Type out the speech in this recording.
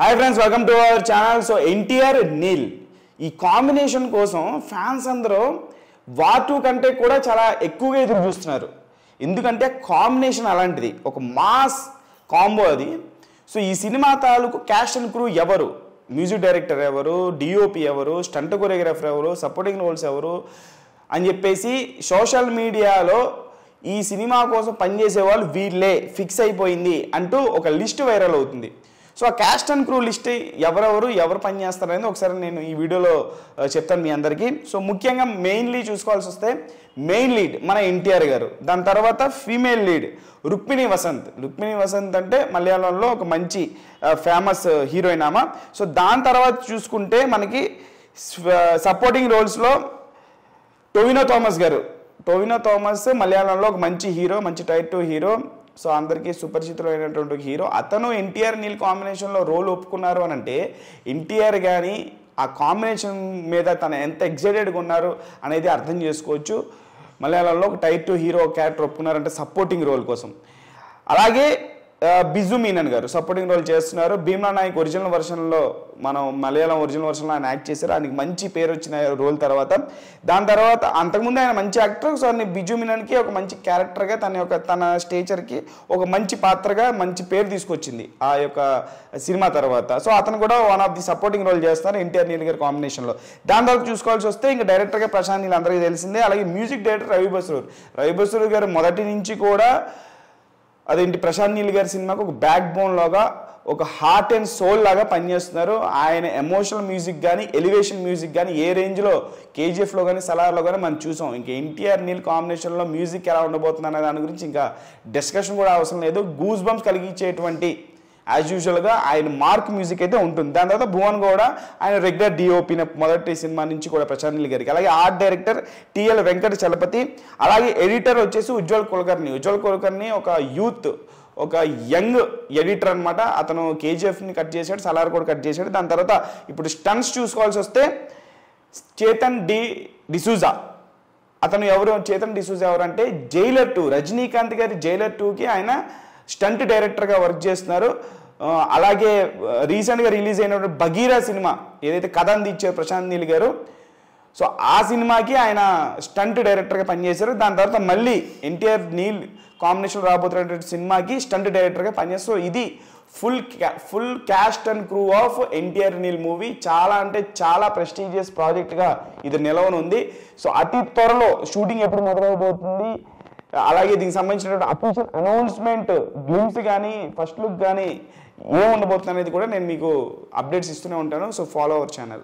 Hi friends, welcome to our channel. So NTR Neel ఈ combination కోసం fans అందరూ వాటు కంటే కూడా చాలా ఎక్కువగా ఎదురు చూస్తున్నారు. ఎందుకంటే కాంబినేషన్ అలాంటిది, ఒక మాస్ కాంబో అది. సో ఈ సినిమా తాలూకు క్యాస్ట్ అండ్ క్రూ ఎవరు, మ్యూజిక్ డైరెక్టర్ ఎవరు, డిఓపి ఎవరు, స్టంట్ కొరియోగ్రాఫర్ ఎవరు, సపోర్టింగ్ రోల్స్ ఎవరు అని చెప్పేసి సోషల్ మీడియాలో ఈ సినిమా కోసం పనిచేసే వాళ్ళు వీళ్ళే ఫిక్స్ అయిపోయింది అంటూ ఒక లిస్ట్ వైరల్ అవుతుంది. సో ఆ క్యాస్ట్ అండ్ క్రూ లిస్ట్ ఎవరు పనిచేస్తారనేది ఒకసారి నేను ఈ వీడియోలో చెప్తాను మీ అందరికీ. సో ముఖ్యంగా మెయిన్లీ చూసుకోవాల్సి వస్తే మెయిన్ లీడ్ మన ఎన్టీఆర్ గారు, దాని తర్వాత ఫీమేల్ లీడ్ రుక్మిణి వసంత్ అంటే మలయాళంలో ఒక మంచి ఫేమస్ హీరోయిన్ ఆమె. సో దాని తర్వాత చూసుకుంటే మనకి సపోర్టింగ్ రోల్స్లో టొవినో థామస్ మలయాళంలో ఒక మంచి హీరో, మంచి టైర్ 2 హీరో. సో అందరికీ సుపరిచితులైనటువంటి హీరో. అతను ఎన్టీఆర్ నీల్ కాంబినేషన్లో రోల్ ఒప్పుకున్నారు అని అంటే ఎన్టీఆర్ కానీ ఆ కాంబినేషన్ మీద తను ఎంత ఎగ్జైటెడ్గా ఉన్నారు అనేది అర్థం చేసుకోవచ్చు. మలయాళంలో ఒక టైర్ 2 హీరో క్యారెక్టర్ ఒప్పుకున్నారంటే సపోర్టింగ్ రోల్ కోసం. అలాగే బిజు మీనన్ గారు సపోర్టింగ్ రోల్ చేస్తున్నారు. భీమ్లా నాయక్ ఒరిజినల్ వర్షన్లో, మనం మలయాళం ఒరిజినల్ వర్షన్లో ఆయన యాక్ట్ చేశారు. ఆయనకి మంచి పేరు వచ్చిన రోల్ తర్వాత. దాని తర్వాత అంతకుముందు ఆయన మంచి యాక్టర్. సో ఆయన బిజు మీనన్కి ఒక మంచి క్యారెక్టర్గా తన స్టేచర్కి ఒక మంచి పాత్రగా మంచి పేరు తీసుకొచ్చింది ఆ యొక్క సినిమా తర్వాత. సో అతను కూడా one of the supporting role చేస్తున్నారు ఎన్టీఆర్ నీల్ గారి కాంబినేషన్లో. దాని తర్వాత చూసుకోవాల్సి వస్తే ఇంకా డైరెక్టర్గా ప్రశాంత్ నీల్ అందరికీ తెలిసిందే. అలాగే మ్యూజిక్ డైరెక్టర్ రవి బసూర్ గారు మొదటి నుంచి కూడా అదేంటి ప్రశాంత్ నీల్ గారి సినిమాకు ఒక బ్యాక్ బోన్ లాగా, ఒక హార్ట్ అండ్ సోల్ లాగా పనిచేస్తున్నారు. ఆయన ఎమోషనల్ మ్యూజిక్ కానీ, ఎలివేషన్ మ్యూజిక్ కానీ ఏ రేంజ్లో కేజీఎఫ్లో కానీ సలార్లో కానీ మనం చూసాం. ఇంకా ఎన్టీఆర్ నీల్ కాంబినేషన్లో మ్యూజిక్ ఎలా ఉండబోతుంది అనే దాని గురించి ఇంకా డిస్కషన్ కూడా అవసరం లేదు. గూస్ బంప్స్ కలిగించేటువంటి యాజ్ యూజువల్గా ఆయన మార్క్ మ్యూజిక్ అయితే ఉంటుంది. దాని తర్వాత భువన్ గౌడ ఆయన రెగ్యులర్ డిఓపి మొదటి సినిమా నుంచి కూడా ప్రశాంత్ నీల్ గారికి. అలాగే art director TL Venkata Chalapathi. అలాగే ఎడిటర్ వచ్చేసి ఉజ్వల్ కులకర్ణి ఒక యూత్, ఒక యంగ్ ఎడిటర్ అనమాట. అతను కేజీఎఫ్ని కట్ చేశాడు, సలార్ కూడా కట్ చేశాడు. దాని తర్వాత ఇప్పుడు స్టంట్స్ చూసుకోవాల్సి వస్తే చేతన్ డిసూజా. అతను చేతన్ డిసూజా ఎవరంటే జైలర్ 2, రజనీకాంత్ గారి జైలర్ 2కి ఆయన స్టంట్ డైరెక్టర్గా వర్క్ చేస్తున్నారు. అలాగే రీసెంట్గా రిలీజ్ అయిన బగీరా సినిమా ఏదైతే కథ అందించారు ప్రశాంత్ నీల్ గారు, సో ఆ సినిమాకి ఆయన స్టంట్ డైరెక్టర్గా పనిచేశారు. దాని తర్వాత మళ్ళీ ఎన్టీఆర్ నీల్ కాంబినేషన్ రాబోతున్నటువంటి సినిమాకి స్టంట్ డైరెక్టర్గా పనిచేస్తారు. ఇది full cast and crew of NTR Neel movie. చాలా అంటే చాలా ప్రెస్టీజియస్ ప్రాజెక్ట్గా ఇది నిలవనుంది. సో అతి త్వరలో షూటింగ్ ఎప్పుడు మొదలవబోతుంది, అలాగే దీనికి సంబంధించినటువంటి అఫీషియల్ అనౌన్స్మెంట్ గ్లిమ్స్ కానీ ఫస్ట్ లుక్ కానీ ఏముండబోతుంది అనేది కూడా నేను మీకు అప్డేట్స్ ఇస్తూనే ఉంటాను. So follow our channel.